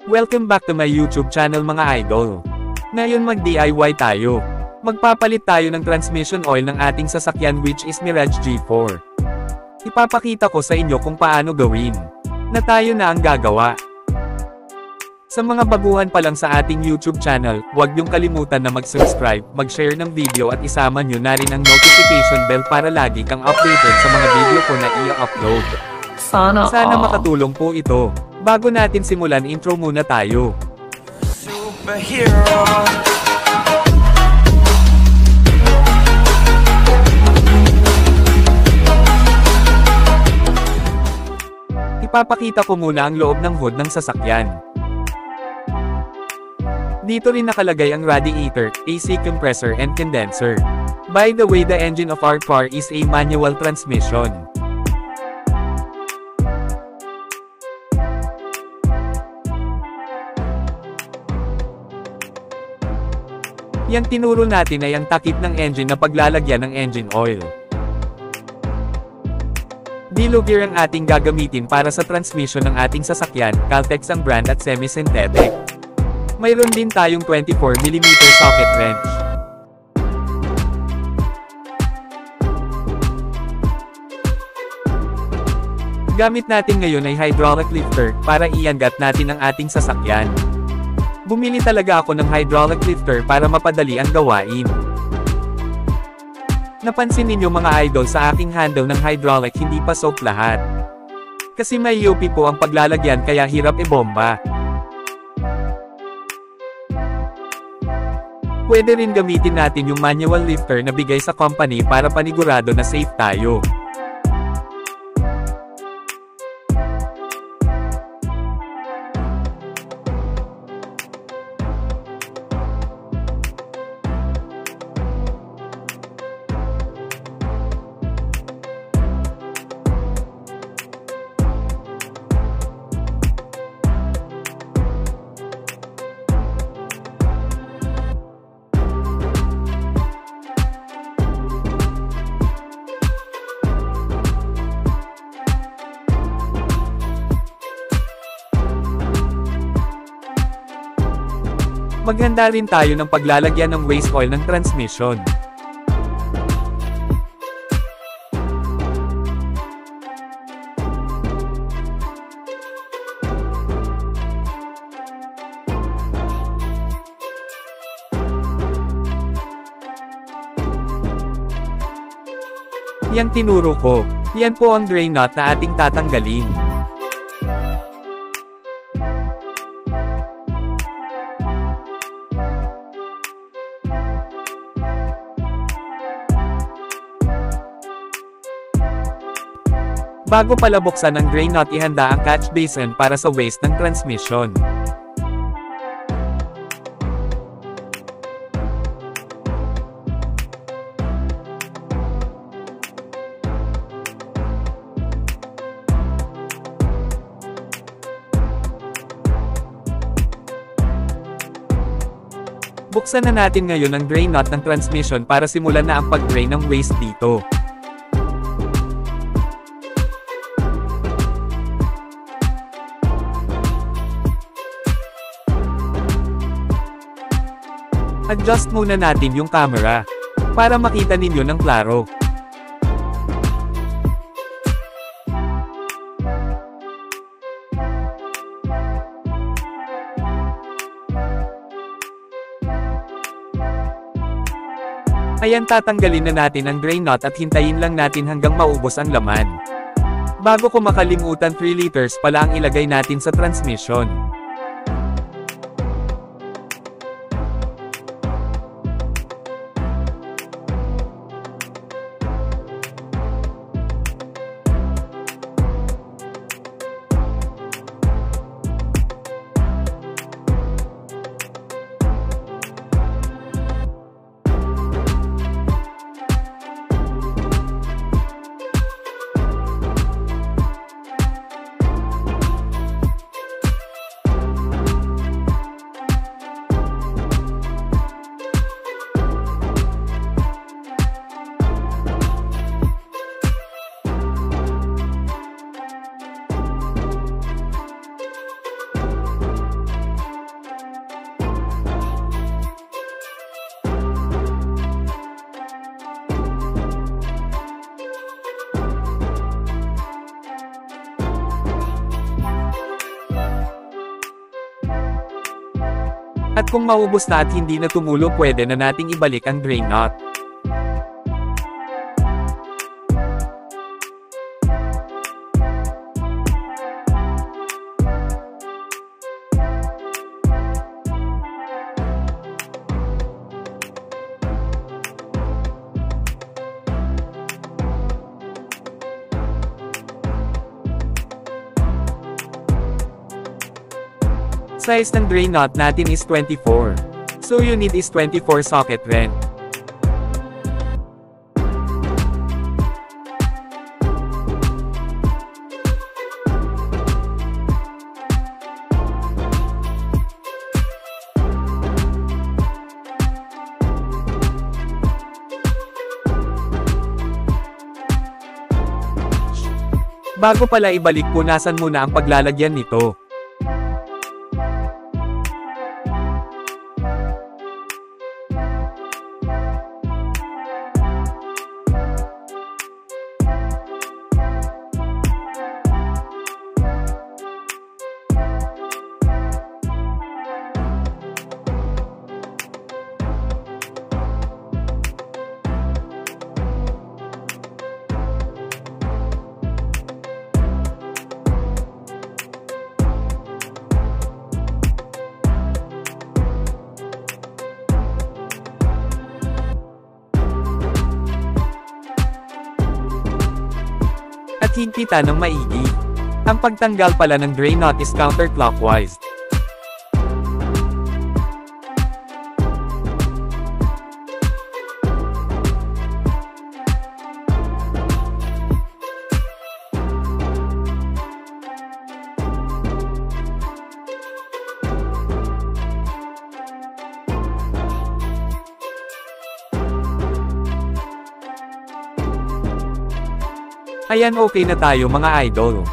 Welcome back to my YouTube channel mga idol. Ngayon mag-DIY tayo. Magpapalit tayo ng transmission oil ng ating sasakyan which is Mirage G4. Ipapakita ko sa inyo kung paano gawin. Na tayo na ang gagawa. Sa mga baguhan pa lang sa ating YouTube channel, huwag niyong kalimutan na mag-subscribe, mag-share ng video at isama niyo na rin ang notification bell para lagi kang updated sa mga video ko na i-upload. Sana makatulong po ito. Bago natin simulan, intro muna tayo. Superhero. Ipapakita ko muna ang loob ng hood ng sasakyan. Dito rin nakalagay ang radiator, AC compressor and condenser. By the way, the engine of our car is a manual transmission. Yang tinuro natin ay ang takip ng engine na paglalagyan ng engine oil. Dilugir ang ating gagamitin para sa transmission ng ating sasakyan, Caltex ang brand at semi-synthetic. Mayroon din tayong 24mm socket wrench. Gamit natin ngayon ay hydraulic lifter, para iangat natin ang ating sasakyan. Bumili talaga ako ng hydraulic lifter para mapadali ang gawain. Napansin ninyo mga idol sa aking handle ng hydraulic hindi pa soak lahat. Kasi may UP po ang paglalagyan kaya hirap ibomba. Pwede rin gamitin natin yung manual lifter na bigay sa company para panigurado na safe tayo. Maghanda rin tayo ng paglalagyan ng waste oil ng transmission. Yang tinuro ko, yan po ang drain nut na ating tatanggalin. Bago pala buksan ang drain nut, ihanda ang catch basin para sa waste ng transmission. Buksan na natin ngayon ang drain nut ng transmission para simulan na ang pag-drain ng waste dito. Adjust muna natin yung camera, para makita ninyo ng klaro. Ayan, tatanggalin na natin ang drain nut at hintayin lang natin hanggang maubos ang laman. Bago ko makalimutan, 3 liters pala ang ilagay natin sa transmission. At kung maubos na at hindi na tumulo, pwede na nating ibalik ang drain nut. Size ng drain nut natin is 24. So you need is 24 socket wrench. Bago pala ibalik, punasan muna ang paglalagyan nito. At higpitan ng maigi. Ang pagtanggal pala ng drain nut is counterclockwise. Ayan, okay na tayo mga idol.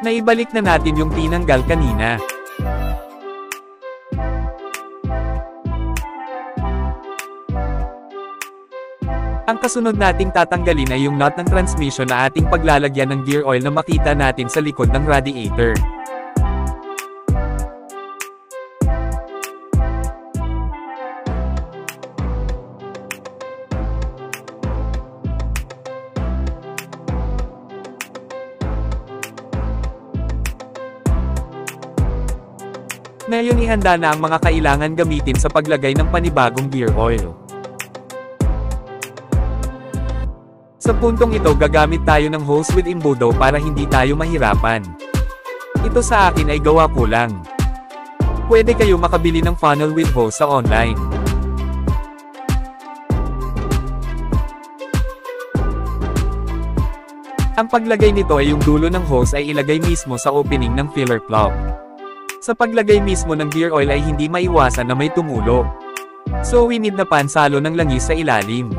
Naibalik na natin yung tinanggal kanina. Ang kasunod nating tatanggalin ay yung nut ng transmission na ating paglalagyan ng gear oil na makita natin sa likod ng radiator. Ngayon ihanda na ang mga kailangan gamitin sa paglagay ng panibagong gear oil. Sa puntong ito gagamit tayo ng hose with embudo para hindi tayo mahirapan. Ito sa akin ay gawa ko lang. Pwede kayo makabili ng funnel with hose sa online. Ang paglagay nito ay yung dulo ng hose ay ilagay mismo sa opening ng filler plug. Sa paglagay mismo ng gear oil ay hindi maiwasan na may tumulo. So we need na pansalo ng langis sa ilalim.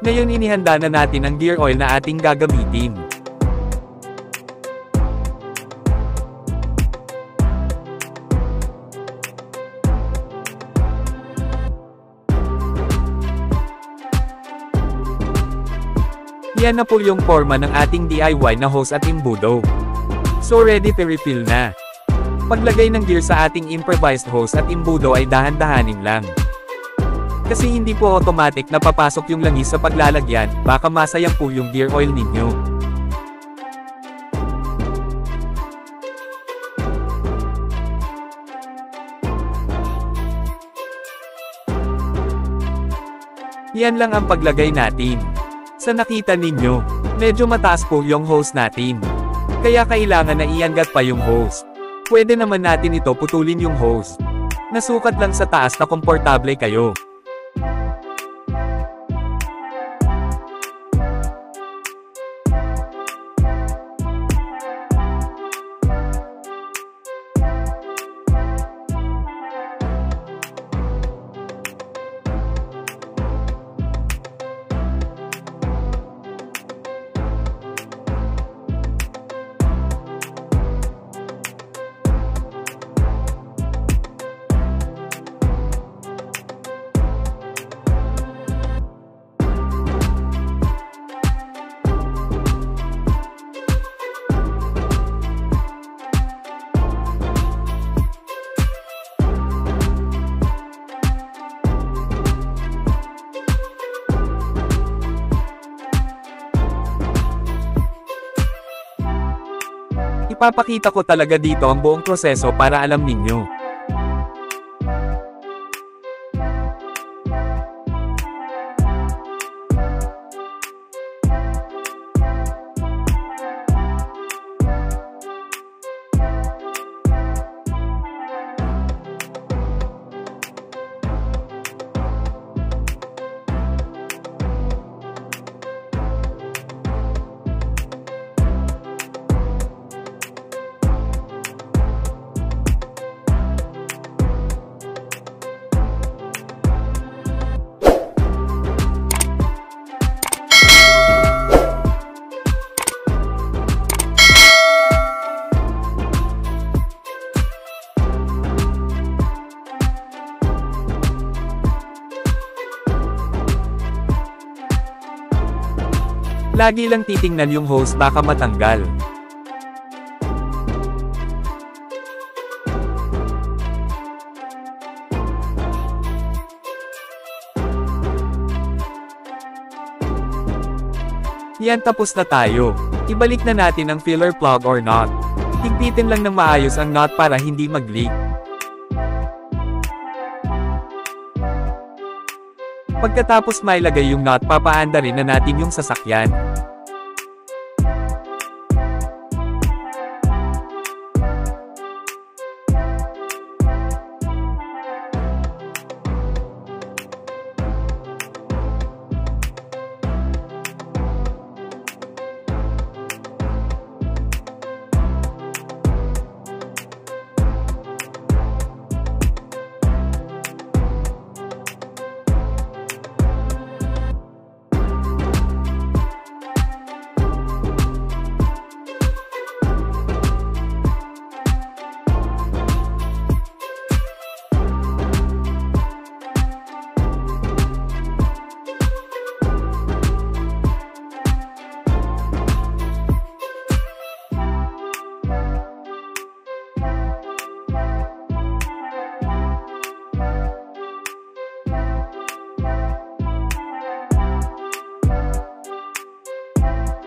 Ngayon inihanda na natin ang gear oil na ating gagamitin. Yan na po yung forma ng ating DIY na hose at embudo. So ready to refill na. Paglagay ng gear sa ating improvised hose at embudo ay dahan-dahanin lang. Kasi hindi po automatic na papasok yung langis sa paglalagyan, baka masayang po yung gear oil ninyo. Yan lang ang paglagay natin. Sa nakita ninyo, medyo mataas po yung hose natin. Kaya kailangan na iangat pa yung hose. Pwede naman natin ito putulin yung hose. Nasukat lang sa taas na komportable kayo. Ipapakita ko talaga dito ang buong proseso para alam ninyo. Lagi lang titingnan yung host baka matanggal. Yan, tapos na tayo. Ibalik na natin ang filler plug or knot. Higpitin lang ng maayos ang knot para hindi mag-leak. Pagkatapos mailagay yung knot, papaanda rin na natin yung sasakyan.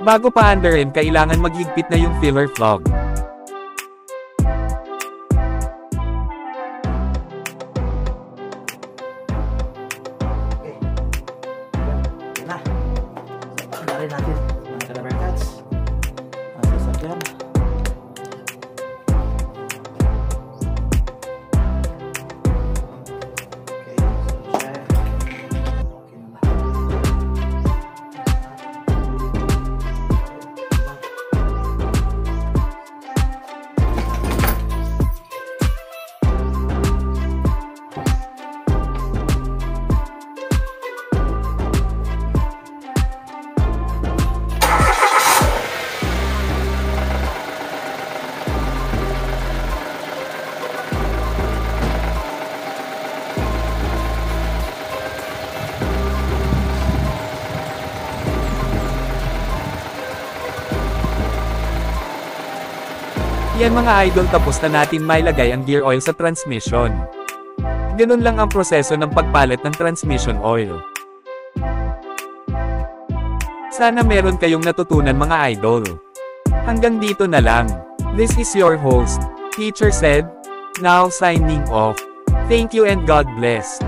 Bago pa underin, kailangan maghigpit na yung filler plug. Okay. Yan na. Sundarin natin mga rubber cuts. Ang sasakyan. Yan mga idol, tapos na natin mailagay ang gear oil sa transmission. Ganun lang ang proseso ng pagpalit ng transmission oil. Sana meron kayong natutunan mga idol. Hanggang dito na lang. This is your host, Teacher Said, now signing off. Thank you and God bless.